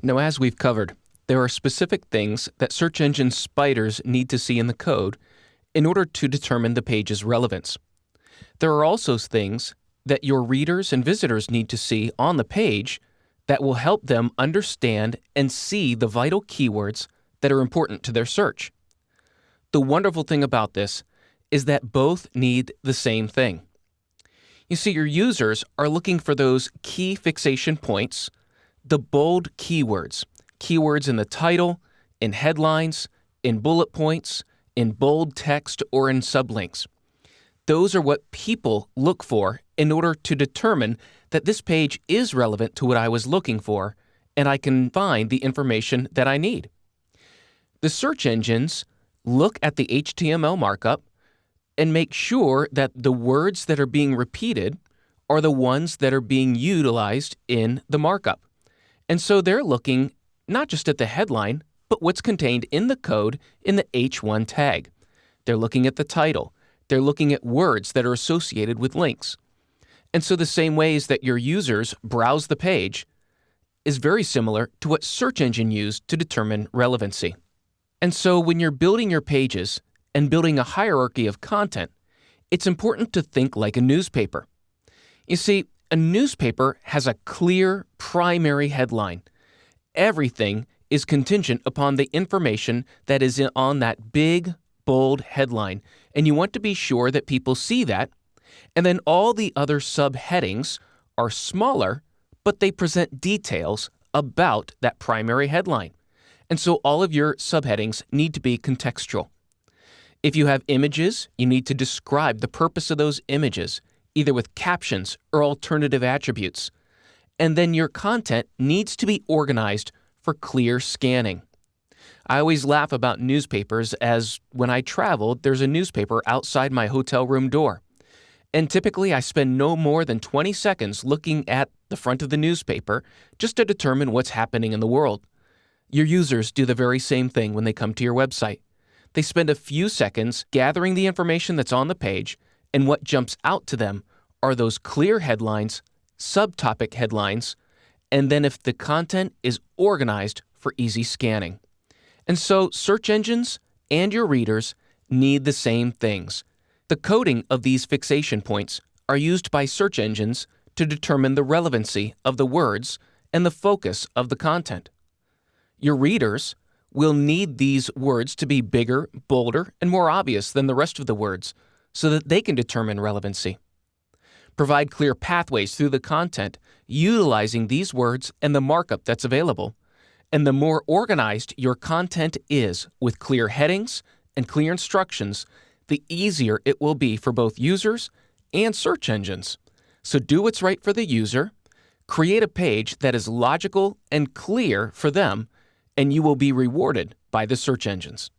Now, as we've covered, there are specific things that search engine spiders need to see in the code in order to determine the page's relevance. There are also things that your readers and visitors need to see on the page that will help them understand and see the vital keywords that are important to their search. The wonderful thing about this is that both need the same thing. You see, your users are looking for those key fixation points, the bold keywords, keywords in the title, in headlines, in bullet points, in bold text, or in sublinks. Those are what people look for in order to determine that this page is relevant to what I was looking for, and I can find the information that I need. The search engines look at the HTML markup and make sure that the words that are being repeated are the ones that are being utilized in the markup. And so they're looking not just at the headline, but what's contained in the code in the H1 tag. They're looking at the title. They're looking at words that are associated with links. And so the same ways that your users browse the page is very similar to what search engine used to determine relevancy. And so when you're building your pages and building a hierarchy of content, it's important to think like a newspaper. You see, a newspaper has a clear primary headline. Everything is contingent upon the information that is on that big, bold headline, and you want to be sure that people see that. And then all the other subheadings are smaller, but they present details about that primary headline. And so all of your subheadings need to be contextual. If you have images, you need to describe the purpose of those images, either with captions or alternative attributes. And then your content needs to be organized for clear scanning. I always laugh about newspapers as when I travel, there's a newspaper outside my hotel room door. And typically I spend no more than 20 seconds looking at the front of the newspaper just to determine what's happening in the world. Your users do the very same thing when they come to your website. They spend a few seconds gathering the information that's on the page, and what jumps out to them are those clear headlines, subtopic headlines, and then if the content is organized for easy scanning. And so search engines and your readers need the same things. The coding of these fixation points are used by search engines to determine the relevancy of the words and the focus of the content. Your readers will need these words to be bigger, bolder, and more obvious than the rest of the words so that they can determine relevancy. Provide clear pathways through the content utilizing these words and the markup that's available. And the more organized your content is with clear headings and clear instructions, the easier it will be for both users and search engines. So do what's right for the user, create a page that is logical and clear for them, and you will be rewarded by the search engines.